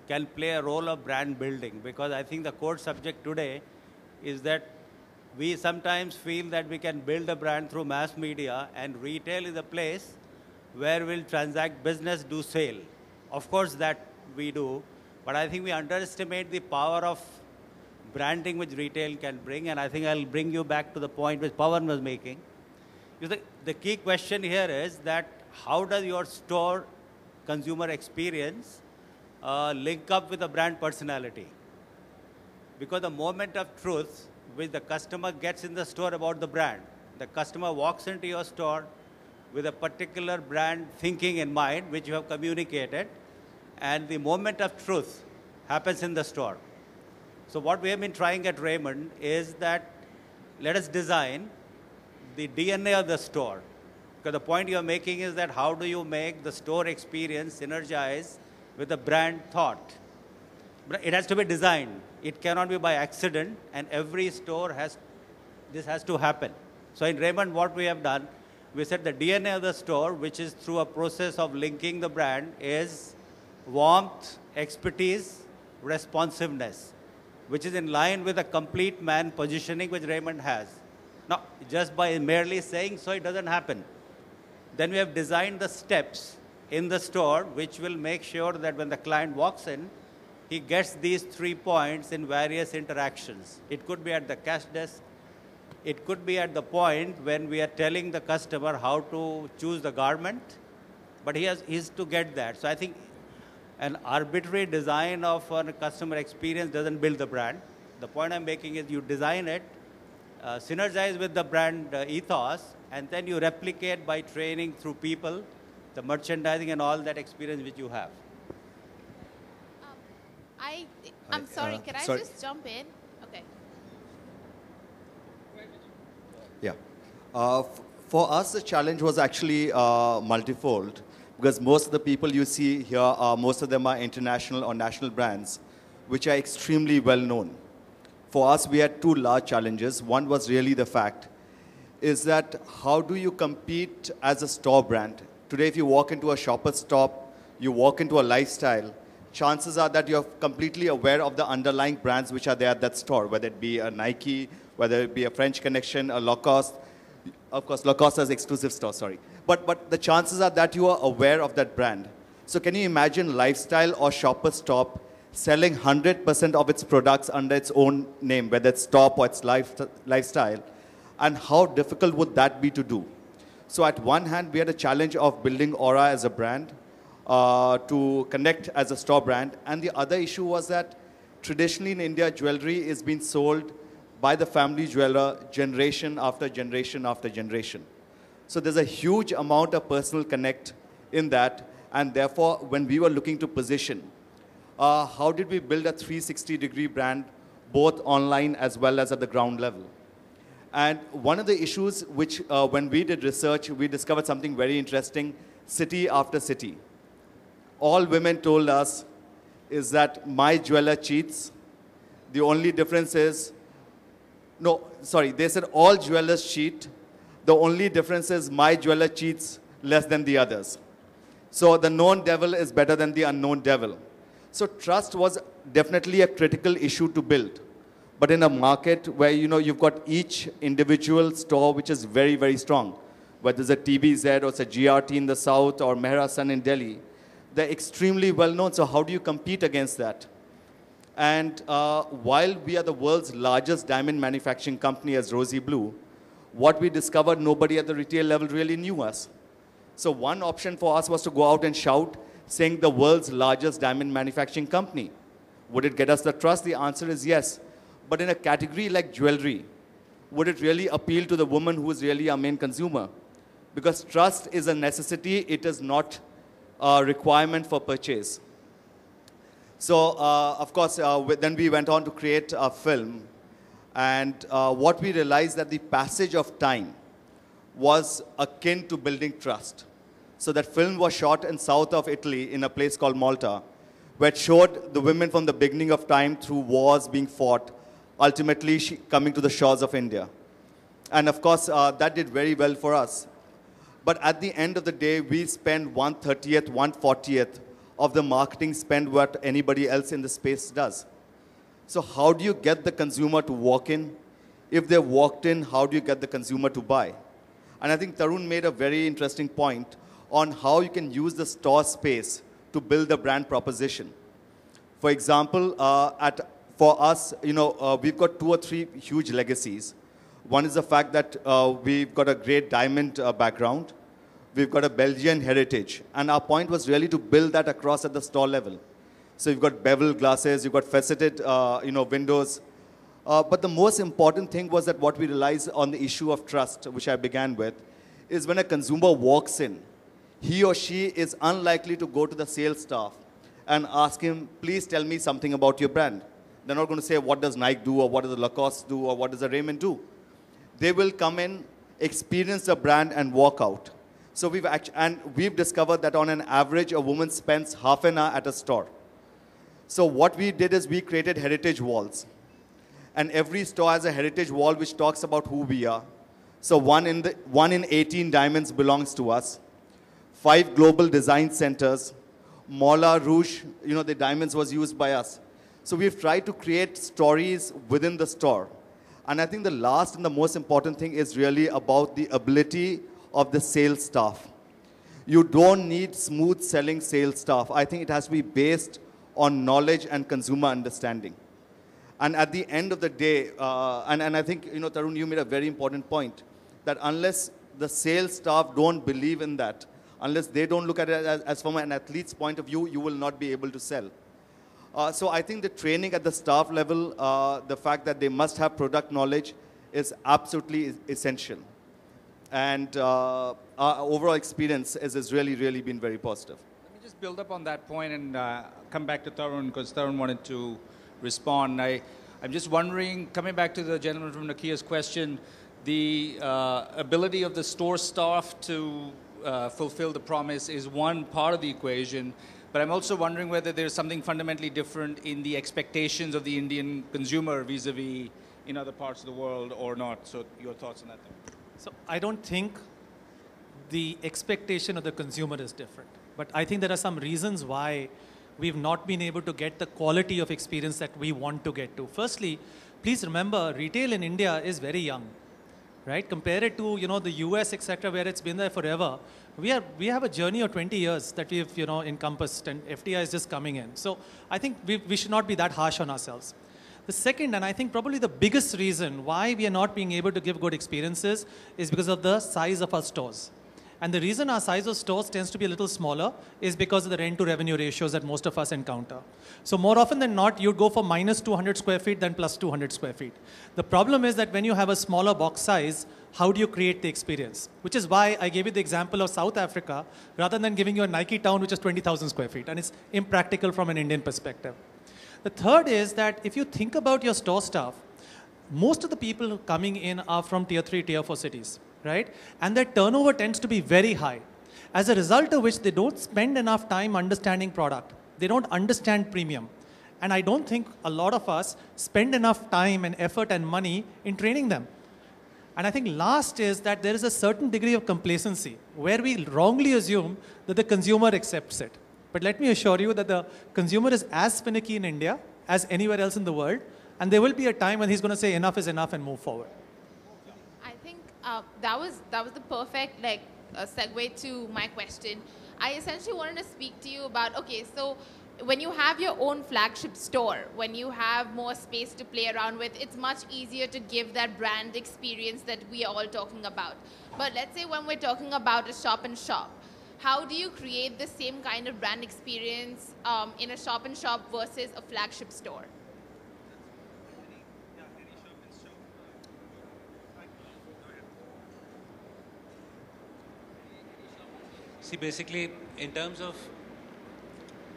can play a role of brand building, because I think the core subject today is that we sometimes feel that we can build a brand through mass media, and retail is a place where we'll transact business, do sale. Of course, that we do, but I think we underestimate the power of branding which retail can bring, and I think I'll bring you back to the point which Pawan was making. The key question here is that how does your store consumer experience link up with the brand personality? Because the moment of truth which the customer gets in the store about the brand, the customer walks into your store, with a particular brand thinking in mind, which you have communicated, and the moment of truth happens in the store. So what we have been trying at Raymond is that let us design the DNA of the store. Because the point you're making is that how do you make the store experience synergize with the brand thought? It has to be designed. It cannot be by accident, and every store this has to happen. So in Raymond, what we have done, we said the DNA of the store, which is through a process of linking the brand, is warmth, expertise, responsiveness, which is in line with the complete man positioning which Raymond has. Now, just by merely saying so, it doesn't happen. Then we have designed the steps in the store, which will make sure that when the client walks in, he gets these 3 points in various interactions. It could be at the cash desk. It could be at the point when we are telling the customer how to choose the garment, but he's to get that. So I think an arbitrary design of a customer experience doesn't build the brand. The point I'm making is you design it, synergize with the brand ethos, and then you replicate by training through people, the merchandising and all that experience which you have. I'm sorry, can I just jump in? Okay. Yeah. For us, the challenge was actually multifold, because most of the people you see here, most of them are international or national brands, which are extremely well known. For us, we had 2 large challenges. One was really the fact is that how do you compete as a store brand? Today, if you walk into a Shoppers Stop, you walk into a Lifestyle, chances are that you're completely aware of the underlying brands which are there at that store, whether it be a Nike, whether it be a French Connection, a Lacoste. Of course, Lacoste has exclusive store, sorry. But the chances are that you are aware of that brand. So can you imagine Lifestyle or Shoppers Stop selling 100% of its products under its own name, whether it's Stop or it's Lifestyle? And how difficult would that be to do? So at one hand, we had a challenge of building aura as a brand, to connect as a store brand. And the other issue was that traditionally in India, jewelry is being sold by the family jeweler generation after generation after generation. So there's a huge amount of personal connect in that. And therefore, when we were looking to position, how did we build a 360-degree brand, both online as well as at the ground level? And one of the issues which, when we did research, we discovered something very interesting, city after city. All women told us is that my jeweler cheats. The only difference is, they said all jewelers cheat. The only difference is my jeweler cheats less than the others. So the known devil is better than the unknown devil. So trust was definitely a critical issue to build. But in a market where, you've got each individual store which is very, very strong, whether it's a TBZ or it's a GRT in the south or Mehra Sun in Delhi, they're extremely well known. So how do you compete against that? And while we are the world's largest diamond manufacturing company as Rosy Blue, what we discovered, nobody at the retail level really knew us. So one option for us was to go out and shout, saying the world's largest diamond manufacturing company. Would it get us the trust? The answer is yes. But in a category like jewelry, would it really appeal to the woman who is really our main consumer? Because trust is a necessity, it is not a requirement for purchase. So, of course, then we went on to create a film. And what we realized that the passage of time was akin to building trust. So that film was shot in south of Italy in a place called Malta, where it showed the women from the beginning of time through wars being fought, ultimately coming to the shores of India. And of course, that did very well for us. But at the end of the day, we spend 1/30th, 1/40th of the marketing spend what anybody else in the space does. So how do you get the consumer to walk in? If they walked in, how do you get the consumer to buy? And I think Tarun made a very interesting point on how you can use the store space to build the brand proposition. For example, for us, we've got 2 or 3 huge legacies. One is the fact that we've got a great diamond background. We've got a Belgian heritage. And our point was really to build that across at the store level. So you've got bevel glasses, you've got faceted windows. But the most important thing was that what we realized on the issue of trust, which I began with, is when a consumer walks in, he or she is unlikely to go to the sales staff and ask him, please tell me something about your brand. They're not going to say, what does Nike do, or what does Lacoste do, or what does the Raymond do? They will come in, experience the brand, and walk out. So we've discovered that on an average, a woman spends half an hour at a store. So what we did is we created heritage walls. And every store has a heritage wall which talks about who we are. So one in 18 diamonds belongs to us. 5 global design centers. Moulin Rouge, the diamonds was used by us. So we've tried to create stories within the store. And I think the last and the most important thing is really about the ability of the sales staff. You don't need smooth selling sales staff. I think it has to be based on knowledge and consumer understanding. And at the end of the day, and I think, Tarun, you made a very important point, that unless the sales staff don't believe in that, unless they don't look at it as from an athlete's point of view, you will not be able to sell. So I think the training at the staff level, the fact that they must have product knowledge is absolutely essential. And our overall experience has really, really been very positive. Let me just build up on that point and come back to Tarun, because Tarun wanted to respond. I'm just wondering, coming back to the gentleman from Nakia's question, the ability of the store staff to fulfill the promise is one part of the equation. But I'm also wondering whether there's something fundamentally different in the expectations of the Indian consumer vis-a-vis in other parts of the world or not. So your thoughts on that? So I don't think the expectation of the consumer is different. But I think there are some reasons why we've not been able to get the quality of experience that we want to get to. Firstly, please remember, retail in India is very young, right? Compare it to, the US, etc., where it's been there forever. We have a journey of 20 years that we've, encompassed, and FDI is just coming in. So I think we should not be that harsh on ourselves. The second, and I think probably the biggest reason why we are not being able to give good experiences is because of the size of our stores. And the reason our size of stores tends to be a little smaller is because of the rent to revenue ratios that most of us encounter. So more often than not, you'd go for minus 200 square feet than plus 200 square feet. The problem is that when you have a smaller box size, how do you create the experience? Which is why I gave you the example of South Africa rather than giving you a Nike town which is 20,000 square feet. And it's impractical from an Indian perspective. The third is that if you think about your store staff, most of the people coming in are from tier 3, tier 4 cities, right? And their turnover tends to be very high. As a result of which they don't spend enough time understanding product. They don't understand premium. And I don't think a lot of us spend enough time and effort and money in training them. And I think last is that there is a certain degree of complacency where we wrongly assume that the consumer accepts it. But let me assure you that the consumer is as finicky in India as anywhere else in the world. And there will be a time when he's going to say enough is enough and move forward. I think that was the perfect segue to my question. I essentially wanted to speak to you about, okay, so when you have your own flagship store, when you have more space to play around with, it's much easier to give that brand experience that we are all talking about. But let's say when we're talking about a shop and shop, how do you create the same kind of brand experience in a shop and shop versus a flagship store? See, basically, in terms of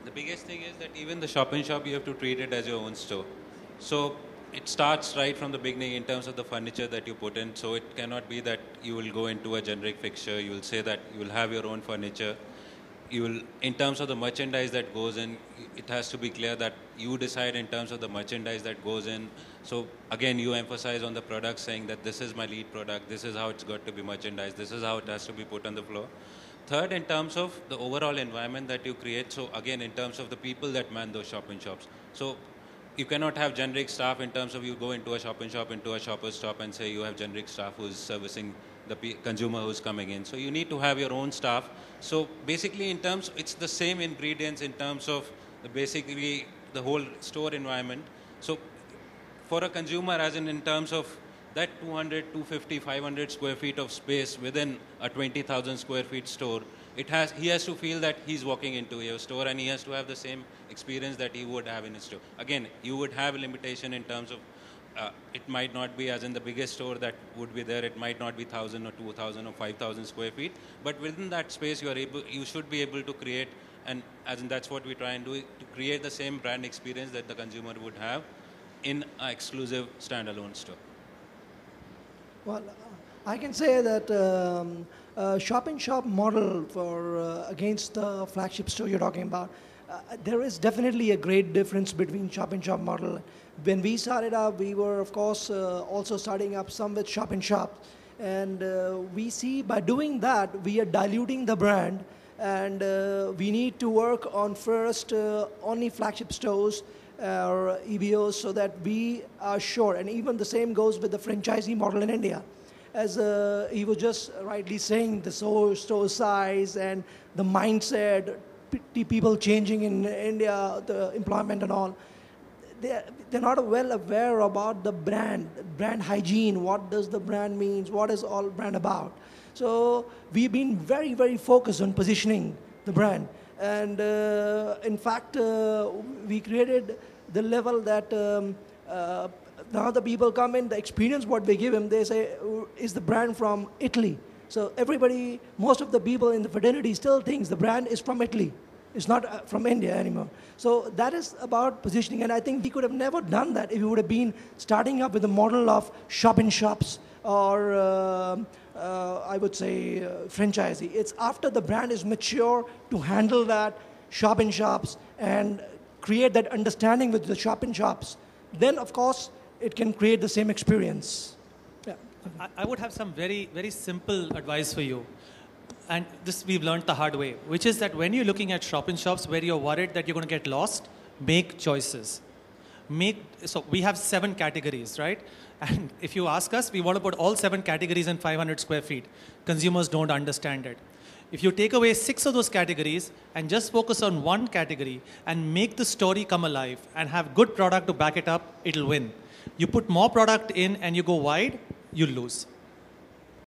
the biggest thing is that even the shop and shop, you have to treat it as your own store. So it starts right from the beginning in terms of the furniture that you put in. So it cannot be that you will go into a generic fixture. You will say that you will have your own furniture. You will, in terms of the merchandise that goes in, it has to be clear that you decide in terms of the merchandise that goes in. So again, you emphasize on the product, saying that this is my lead product. This is how it's got to be merchandised. This is how it has to be put on the floor. Third, in terms of the overall environment that you create, so again, in terms of the people that man those shop-in-shops. So you cannot have generic staff in terms of you go into a shop-in-shop, into a shopper's shop and say you have generic staff who's servicing the consumer who's coming in. So you need to have your own staff. So basically in terms, it's the same ingredients in terms of basically the whole store environment. So for a consumer, as in terms of that 200, 250, 500 square feet of space within a 20,000 square feet store, he has to feel that he's walking into your store and he has to have the same experience that he would have in his store. Again, you would have a limitation in terms of it might not be as in the biggest store that would be there. It might not be 1,000 or 2,000 or 5,000 square feet. But within that space, you should be able to create, and as in that's what we try and do, to create the same brand experience that the consumer would have in an exclusive standalone store. Well, I can say that shop-in-shop model for against the flagship store you're talking about, there is definitely a great difference between shop-in-shop model. When we started up, we were, of course, also starting up some with shop-in-shop. And we see by doing that, we are diluting the brand. And we need to work on first only flagship stores or EBOs so that we are sure. And even the same goes with the franchisee model in India. As he was just rightly saying, the store size and the mindset, people changing in India, the employment and all. They're not well aware about the brand hygiene. What does the brand mean? What is all brand about? So we've been very, very focused on positioning the brand. And in fact, we created the level that now the people come in, the experience what they give them, they say, is the brand from Italy? So everybody, most of the people in the fraternity still thinks the brand is from Italy. It's not from India anymore. So that is about positioning. And I think we could have never done that if we would have been starting up with a model of shop-in-shops or I would say franchisee. It's after the brand is mature to handle that shop-in-shops and create that understanding with the shop-in-shops. Then, of course, it can create the same experience. Yeah. I would have some very, very simple advice for you. And this we've learned the hard way, which is that when you're looking at shop-in-shops where you're worried that you're going to get lost, make choices. So we have 7 categories, right? And if you ask us, we want to put all 7 categories in 500 square feet. Consumers don't understand it. If you take away 6 of those categories and just focus on one category and make the story come alive and have good product to back it up, it'll win. You put more product in and you go wide, you'll lose.